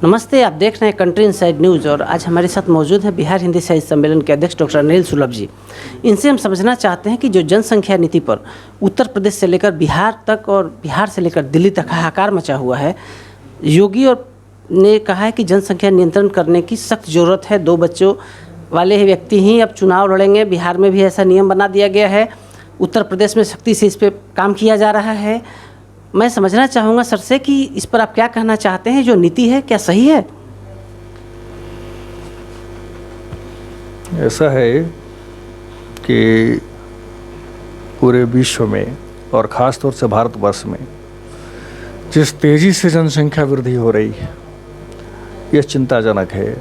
नमस्ते, आप देख रहे हैं कंट्री इनसाइड न्यूज़ और आज हमारे साथ मौजूद है बिहार हिंदी साहित्य सम्मेलन के अध्यक्ष डॉक्टर अनिल सुलभ जी। इनसे हम समझना चाहते हैं कि जो जनसंख्या नीति पर उत्तर प्रदेश से लेकर बिहार तक और बिहार से लेकर दिल्ली तक हाहाकार मचा हुआ है। योगी और ने कहा है कि जनसंख्या नियंत्रण करने की सख्त ज़रूरत है। 2 बच्चों वाले व्यक्ति ही अब चुनाव लड़ेंगे। बिहार में भी ऐसा नियम बना दिया गया है। उत्तर प्रदेश में सख्ती से इस पर काम किया जा रहा है। मैं समझना चाहूँगा सर से कि इस पर आप क्या कहना चाहते हैं, जो नीति है क्या सही है? ऐसा है कि पूरे विश्व में और ख़ास तौर से भारतवर्ष में जिस तेज़ी से जनसंख्या वृद्धि हो रही है, यह चिंताजनक है।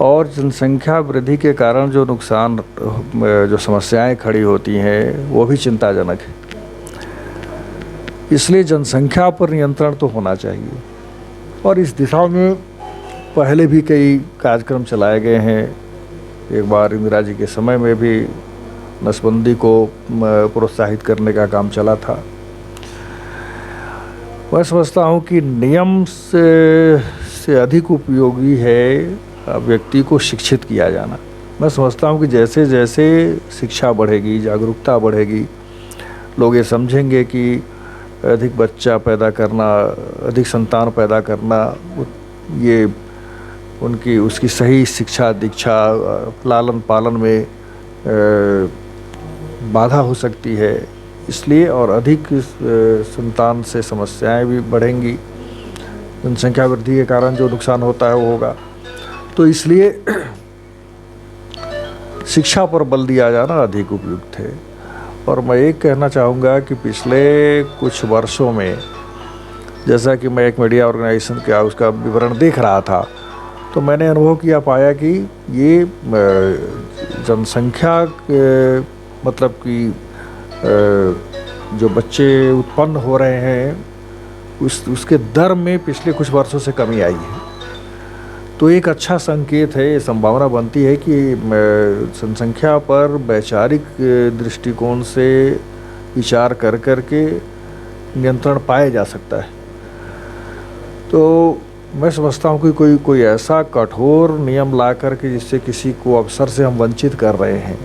और जनसंख्या वृद्धि के कारण जो नुकसान, जो समस्याएं खड़ी होती हैं, वो भी चिंताजनक है। इसलिए जनसंख्या पर नियंत्रण तो होना चाहिए और इस दिशा में पहले भी कई कार्यक्रम चलाए गए हैं। एक बार इंदिरा जी के समय में भी नसबंदी को प्रोत्साहित करने का काम चला था। मैं समझता हूँ कि नियम से अधिक उपयोगी है व्यक्ति को शिक्षित किया जाना। मैं समझता हूँ कि जैसे जैसे शिक्षा बढ़ेगी, जागरूकता बढ़ेगी, लोग ये समझेंगे कि अधिक बच्चा पैदा करना, अधिक संतान पैदा करना, ये उसकी सही शिक्षा दीक्षा लालन पालन में बाधा हो सकती है। इसलिए और अधिक संतान से समस्याएं भी बढ़ेंगी। जनसंख्या वृद्धि के कारण जो नुकसान होता है वो होगा। तो इसलिए शिक्षा पर बल दिया जाना अधिक उपयुक्त है। और मैं एक कहना चाहूँगा कि पिछले कुछ वर्षों में, जैसा कि मैं एक मीडिया ऑर्गेनाइजेशन का उसका विवरण देख रहा था, तो मैंने अनुभव किया पाया कि ये जनसंख्या मतलब कि जो बच्चे उत्पन्न हो रहे हैं उसके दर में पिछले कुछ वर्षों से कमी आई है। तो एक अच्छा संकेत है, ये संभावना बनती है कि जनसंख्या पर वैचारिक दृष्टिकोण से विचार कर के नियंत्रण पाया जा सकता है। तो मैं समझता हूँ कि कोई ऐसा कठोर नियम ला करके जिससे किसी को अवसर से हम वंचित कर रहे हैं,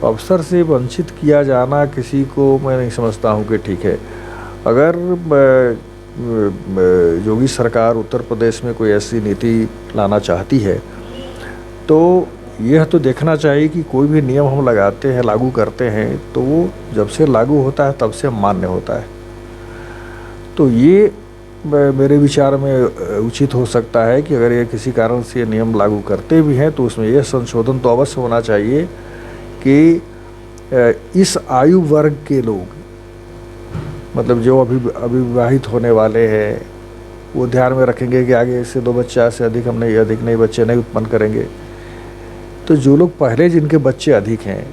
अवसर से वंचित किया जाना किसी को मैं नहीं समझता हूँ कि ठीक है। अगर योगी सरकार उत्तर प्रदेश में कोई ऐसी नीति लाना चाहती है तो यह तो देखना चाहिए कि कोई भी नियम हम लगाते हैं, लागू करते हैं, तो वो जब से लागू होता है तब से मान्य होता है। तो ये मेरे विचार में उचित हो सकता है कि अगर ये किसी कारण से ये नियम लागू करते भी हैं तो उसमें यह संशोधन तो अवश्य होना चाहिए कि इस आयु वर्ग के लोग, मतलब जो अविवाहित होने वाले हैं, वो ध्यान में रखेंगे कि आगे से 2 बच्चा से अधिक नए बच्चे नहीं उत्पन्न करेंगे। तो जो लोग पहले जिनके बच्चे अधिक हैं,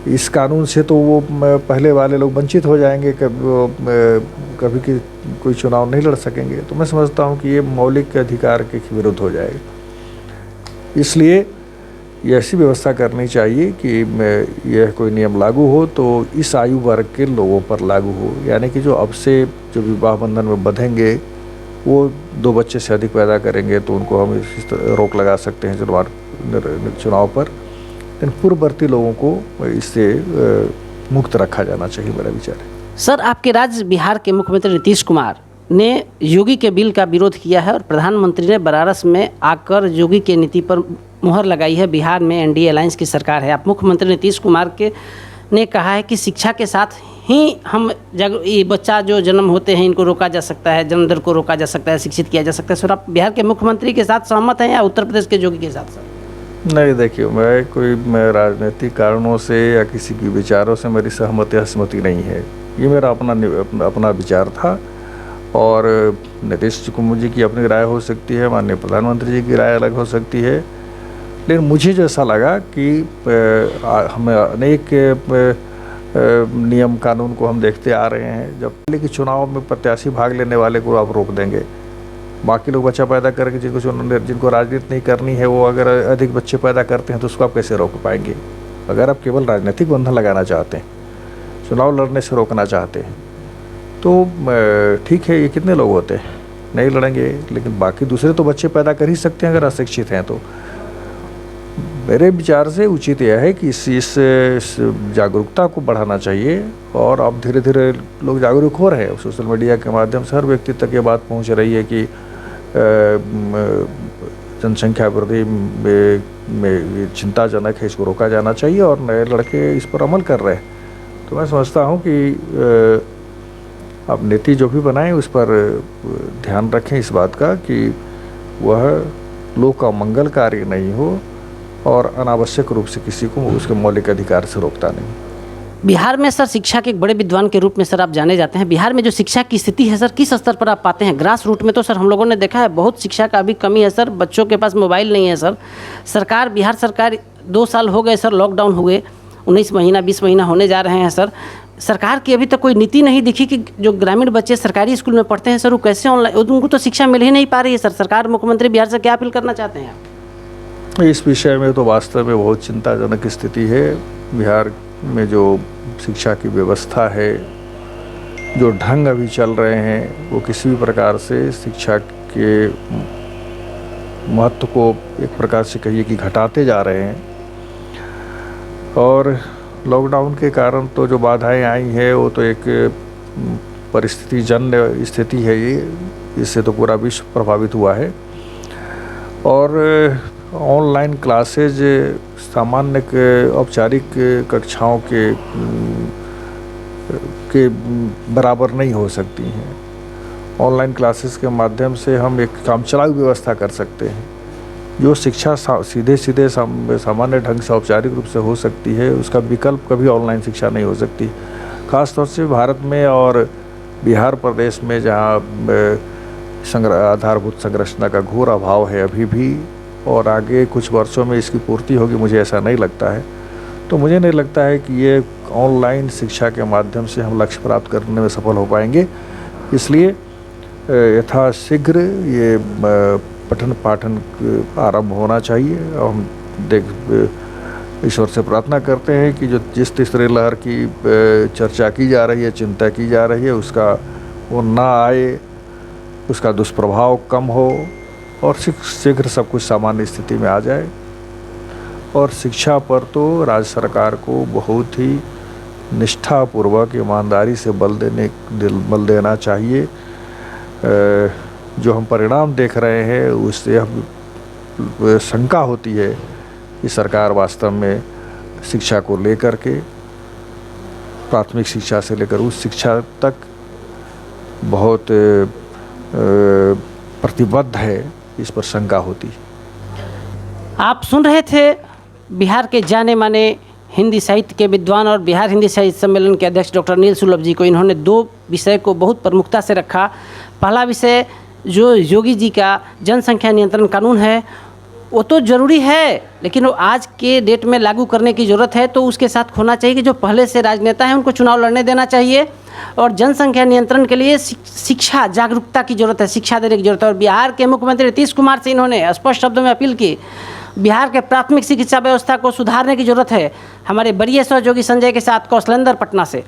इस कानून से तो वो पहले वाले लोग वंचित हो जाएंगे, कभी कोई चुनाव नहीं लड़ सकेंगे। तो मैं समझता हूँ कि ये मौलिक अधिकार के विरुद्ध हो जाएगा। इसलिए ये ऐसी व्यवस्था करनी चाहिए कि यह कोई नियम लागू हो तो इस आयु वर्ग के लोगों पर लागू हो, यानी कि जो अब से जो विवाह बंधन में बंधेंगे वो 2 बच्चे से अधिक पैदा करेंगे तो उनको हम इस तरह रोक लगा सकते हैं चुनाव पर। लेकिन पूर्ववर्ती लोगों को इससे मुक्त रखा जाना चाहिए, मेरा विचार है। सर, आपके राज्य बिहार के मुख्यमंत्री नीतीश कुमार ने योगी के बिल का विरोध किया है और प्रधानमंत्री ने बनारस में आकर योगी की नीति पर मुहर लगाई है। बिहार में एनडीए अलायंस की सरकार है। आप मुख्यमंत्री नीतीश कुमार ने कहा है कि शिक्षा के साथ ही हम ये बच्चा जो जन्म होते हैं इनको रोका जा सकता है, जन्म दर को रोका जा सकता है, शिक्षित किया जा सकता है। सर, आप बिहार के मुख्यमंत्री के साथ सहमत हैं या उत्तर प्रदेश के योगी के साथ? सर नहीं, देखिए, मैं राजनीतिक कारणों से या किसी के विचारों से मेरी सहमति असहमति नहीं है। ये मेरा अपना विचार था और नीतीश कुमार जी की अपनी राय हो सकती है, माननीय प्रधानमंत्री जी की राय अलग हो सकती है। लेकिन मुझे जैसा लगा कि हमें अनेक नियम कानून को हम देखते आ रहे हैं। जब पहले के चुनाव में प्रत्याशी भाग लेने वाले को आप रोक देंगे, बाकी लोग बच्चा पैदा करके जिनको राजनीति नहीं करनी है वो अगर अधिक बच्चे पैदा करते हैं तो उसको आप कैसे रोक पाएंगे? अगर आप केवल राजनीतिक बंधन लगाना चाहते हैं, चुनाव लड़ने से रोकना चाहते हैं, तो ठीक है, ये कितने लोग होते हैं? नहीं लड़ेंगे, लेकिन बाकी दूसरे तो बच्चे पैदा कर ही सकते हैं अगर अशिक्षित हैं तो। मेरे विचार से उचित यह है कि इस जागरूकता को बढ़ाना चाहिए, और अब धीरे धीरे लोग जागरूक हो रहे हैं। सोशल मीडिया के माध्यम से हर व्यक्ति तक ये बात पहुंच रही है कि जनसंख्या वृद्धि में चिंताजनक है, इसको रोका जाना चाहिए, और नए लड़के इस पर अमल कर रहे हैं। तो मैं समझता हूँ कि अब नीति जो भी बनाएं उस पर ध्यान रखें इस बात का कि वह लोक का मंगल कार्य नहीं हो और अनावश्यक रूप से किसी को उसके मौलिक अधिकार से रोकता नहीं। बिहार में सर शिक्षा के एक बड़े विद्वान के रूप में सर आप जाने जाते हैं। बिहार में जो शिक्षा की स्थिति है सर, किस स्तर पर आप पाते हैं? ग्रास रूट में तो सर हम लोगों ने देखा है बहुत शिक्षा का अभी कमी है सर, बच्चों के पास मोबाइल नहीं है सर। सरकार, बिहार सरकार 2 साल हो गए सर, लॉकडाउन हुए, 19 महीना 20 महीना होने जा रहे हैं सर। सरकार की अभी तक कोई नीति नहीं दिखी कि जो ग्रामीण बच्चे सरकारी स्कूल में पढ़ते हैं सर, वो कैसे ऑनलाइन, उनको तो शिक्षा मिल ही नहीं पा रही है सर। सरकार, मुख्यमंत्री बिहार से क्या अपील करना चाहते हैं आप? इस विषय में तो वास्तव में बहुत चिंताजनक स्थिति है। बिहार में जो शिक्षा की व्यवस्था है, जो ढंग अभी चल रहे हैं, वो किसी भी प्रकार से शिक्षा के महत्व को एक प्रकार से कहिए कि घटाते जा रहे हैं। और लॉकडाउन के कारण तो जो बाधाएं आई है वो तो एक परिस्थिति जन्य स्थिति है, ये इससे तो पूरा विश्व प्रभावित हुआ है। और ऑनलाइन क्लासेज सामान्य औपचारिक कक्षाओं के बराबर नहीं हो सकती हैं। ऑनलाइन क्लासेस के माध्यम से हम एक कामचलाऊ व्यवस्था कर सकते हैं। जो शिक्षा सीधे सामान्य ढंग से औपचारिक रूप से हो सकती है, उसका विकल्प कभी ऑनलाइन शिक्षा नहीं हो सकती। खासतौर से भारत में और बिहार प्रदेश में जहाँ आधारभूत संरचना का घोर अभाव है अभी भी, और आगे कुछ वर्षों में इसकी पूर्ति होगी, मुझे ऐसा नहीं लगता है। तो मुझे नहीं लगता है कि ये ऑनलाइन शिक्षा के माध्यम से हम लक्ष्य प्राप्त करने में सफल हो पाएंगे। इसलिए यथाशीघ्र ये पठन पाठन आरंभ होना चाहिए। हम ईश्वर से प्रार्थना करते हैं कि जो जिस तीसरे लहर की चर्चा की जा रही है, चिंता की जा रही है, उसका वो ना आए, उसका दुष्प्रभाव कम हो और शीघ्र सब कुछ सामान्य स्थिति में आ जाए। और शिक्षा पर तो राज्य सरकार को बहुत ही निष्ठापूर्वक ईमानदारी से बल देना चाहिए। जो हम परिणाम देख रहे हैं उससे हम शंका होती है कि सरकार वास्तव में शिक्षा को लेकर के, प्राथमिक शिक्षा से लेकर उच्च शिक्षा तक बहुत प्रतिबद्ध है, इस पर शंका होती है। आप सुन रहे थे बिहार के जाने माने हिंदी साहित्य के विद्वान और बिहार हिंदी साहित्य सम्मेलन के अध्यक्ष डॉक्टर नील सुलभ जी को। इन्होंने 2 विषय को बहुत प्रमुखता से रखा। पहला विषय जो योगी जी का जनसंख्या नियंत्रण कानून है, वो तो ज़रूरी है, लेकिन वो आज के डेट में लागू करने की ज़रूरत है। तो उसके साथ होना चाहिए कि जो पहले से राजनेता हैं उनको चुनाव लड़ने देना चाहिए, और जनसंख्या नियंत्रण के लिए शिक्षा जागरूकता की ज़रूरत है, शिक्षा देने की ज़रूरत है। और बिहार के मुख्यमंत्री नीतीश कुमार से इन्होंने स्पष्ट शब्दों में अपील की, बिहार के प्राथमिक शिक्षा व्यवस्था को सुधारने की ज़रूरत है। हमारे वरीय सहयोगी संजय के साथ कौशलेंद्र पटना से।